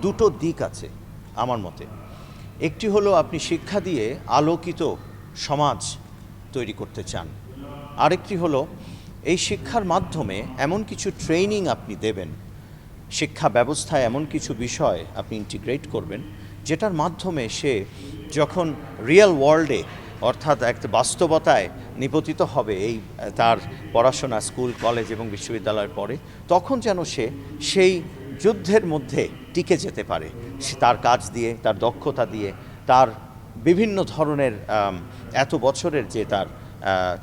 দুটো দিক আছে আমার মতে। একটি হলো আপনি শিক্ষা দিয়ে আলোকিত সমাজ তৈরি করতে চান, আরেকটি হলো এই শিক্ষার মাধ্যমে এমন কিছু ট্রেনিং আপনি দেবেন, শিক্ষা ব্যবস্থায় এমন কিছু বিষয় আপনি ইন্টিগ্রেট করবেন যেটার মাধ্যমে সে যখন রিয়েল ওয়ার্ল্ডে অর্থাৎ একটা বাস্তবতায় নিপতিত হবে এই তার পড়াশোনা স্কুল কলেজ এবং বিশ্ববিদ্যালয়ের পরে, তখন যেন সে সেই যুদ্ধের মধ্যে টিকে যেতে পারে, সে তার কাজ দিয়ে, তার দক্ষতা দিয়ে, তার বিভিন্ন ধরনের এত বছরের যে তার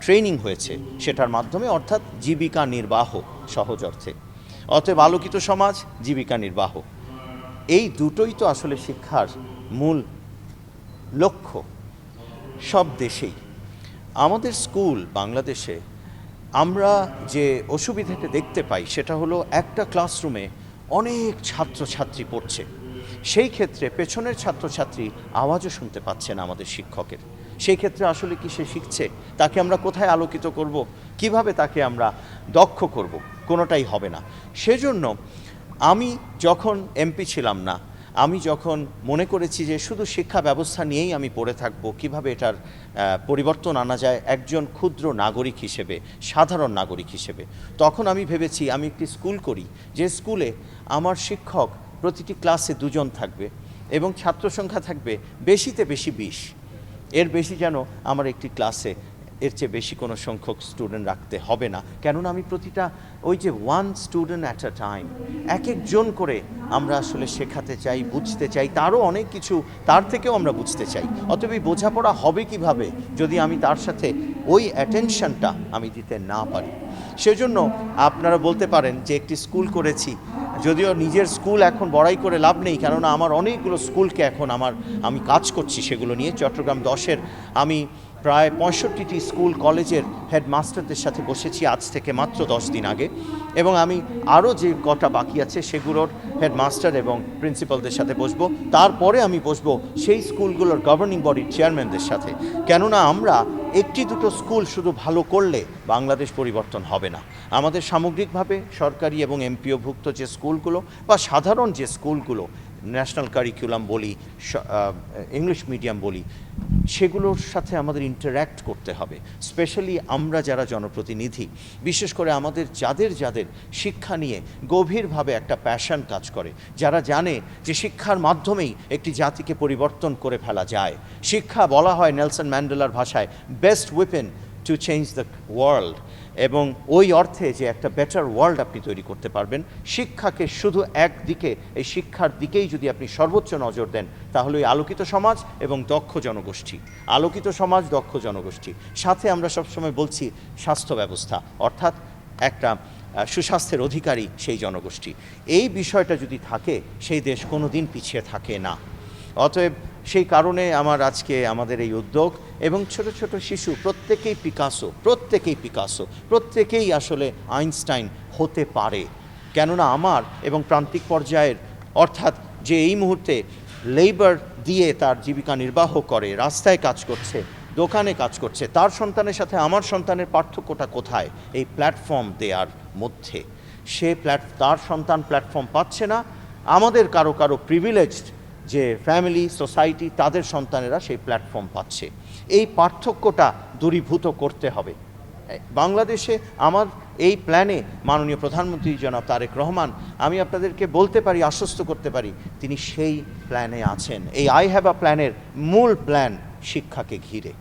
ট্রেনিং হয়েছে সেটার মাধ্যমে, অর্থাৎ জীবিকা নির্বাহ সহজ অর্থে। অতএব আলোকিত সমাজ, জীবিকা নির্বাহ, এই দুটোই তো আসলে শিক্ষার মূল লক্ষ্য সব দেশেই। আমাদের স্কুল বাংলাদেশে আমরা যে অসুবিধাটা দেখতে পাই সেটা হলো একটা ক্লাসরুমে অনেক ছাত্রছাত্রী পড়ছে, সেই ক্ষেত্রে পেছনের ছাত্রছাত্রী আওয়াজও শুনতে পাচ্ছে না আমাদের শিক্ষকের। সেই ক্ষেত্রে আসলে কি সে শিখছে? তাকে আমরা কোথায় আলোকিত করব? কিভাবে তাকে আমরা দক্ষ করব? কোনোটাই হবে না। সেজন্য আমি যখন এমপি ছিলাম না, আমি যখন মনে করেছি যে শুধু শিক্ষা ব্যবস্থা নিয়েই আমি পড়ে থাকব, কিভাবে এটার পরিবর্তন আনা যায় একজন ক্ষুদ্র নাগরিক হিসেবে, সাধারণ নাগরিক হিসেবে, তখন আমি ভেবেছি আমি একটি স্কুল করি, যে স্কুলে আমার শিক্ষক প্রতিটি ক্লাসে 2 জন থাকবে এবং ছাত্র সংখ্যা থাকবে বেশিতে বেশি 20। এর বেশি যেন আমার একটি ক্লাসে এর চেয়ে বেশি কোনো সংখ্যক স্টুডেন্ট রাখতে হবে না, কেননা আমি প্রতিটা ওই যে 1 স্টুডেন্ট অ্যাট আ টাইম, এক একজন করে আমরা আসলে শেখাতে চাই, বুঝতে চাই, তারও অনেক কিছু তার থেকেও আমরা বুঝতে চাই। অতএব এই বোঝাপড়া হবে কিভাবে যদি আমি তার সাথে ওই অ্যাটেনশনটা আমি দিতে না পারি? সেজন্য আপনারা বলতে পারেন যে একটি স্কুল করেছি, যদিও নিজের স্কুল এখন বড়াই করে লাভ নেই, কেননা আমার অনেকগুলো স্কুলকে এখন আমি কাজ করছি সেগুলো নিয়ে। চট্টগ্রাম 10-এর আমি প্রায় 65টি স্কুল কলেজের হেডমাস্টারদের সাথে বসেছি আজ থেকে মাত্র 10 দিন আগে, এবং আমি আরও যে কটা বাকি আছে সেগুলোর হেডমাস্টার এবং প্রিন্সিপালদের সাথে বসবো। তারপরে আমি বসবো সেই স্কুলগুলোর গভর্নিং বডির চেয়ারম্যানদের সাথে, কেননা আমরা একটি দুটো স্কুল শুধু ভালো করলে বাংলাদেশ পরিবর্তন হবে না। আমাদের সামগ্রিকভাবে সরকারি এবং এমপিওভুক্ত যে স্কুলগুলো বা সাধারণ যে স্কুলগুলো, ন্যাশনাল কারিকুলাম বলি, ইংলিশ মিডিয়াম বলি, সেগুলোর সাথে আমাদের ইন্টারঅ্যাক্ট করতে হবে। স্পেশালি আমরা যারা জনপ্রতিনিধি, বিশেষ করে আমাদের যাদের যাদের শিক্ষা নিয়ে গভীরভাবে একটা প্যাশন কাজ করে, যারা জানে যে শিক্ষার মাধ্যমেই একটি জাতিকে পরিবর্তন করে ফেলা যায়। শিক্ষা বলা হয় নেলসন ম্যান্ডেলার ভাষায় best weapon to change the world, এবং ওই অর্থে যে একটা বেটার ওয়ার্ল্ড আপনি তৈরি করতে পারবেন শিক্ষাকে শুধু একদিকে, এই শিক্ষার দিকেই যদি আপনি সর্বোচ্চ নজর দেন, তাহলে ওই আলোকিত সমাজ এবং দক্ষ জনগোষ্ঠী, আলোকিত সমাজ, দক্ষ জনগোষ্ঠী, সাথে আমরা সবসময় বলছি স্বাস্থ্য ব্যবস্থা, অর্থাৎ একটা সুস্বাস্থ্যের অধিকারী সেই জনগোষ্ঠী, এই বিষয়টা যদি থাকে সেই দেশ কোনো দিন পিছিয়ে থাকে না। অতএব সেই কারণে আমার আজকে আমাদের এই উদ্যোগ, এবং ছোট ছোট শিশু প্রত্যেকেই পিকাসো, প্রত্যেকেই আসলে আইনস্টাইন হতে পারে, কেননা আমার এবং প্রান্তিক পর্যায়ের, অর্থাৎ যে এই মুহূর্তে লেবার দিয়ে তার জীবিকা নির্বাহ করে, রাস্তায় কাজ করছে, দোকানে কাজ করছে, তার সন্তানের সাথে আমার সন্তানের পার্থক্যটা কোথায়? এই প্ল্যাটফর্ম দেওয়ার মধ্যে। তার সন্তান প্ল্যাটফর্ম পাচ্ছে না, আমাদের কারো প্রিভিলেজড যে ফ্যামিলি, সোসাইটি, তাদের সন্তানেরা সেই প্ল্যাটফর্ম পাচ্ছে। এই পার্থক্যটা দূরীভূত করতে হবে বাংলাদেশে। আমার এই প্ল্যানে মাননীয় প্রধানমন্ত্রী জনাব তারেক রহমান, আমি আপনাদেরকে বলতে পারি, আশ্বস্ত করতে পারি, তিনি সেই প্ল্যানে আছেন। এই আই হ্যাভ আ প্ল্যানের মূল প্ল্যান শিক্ষাকে ঘিরে।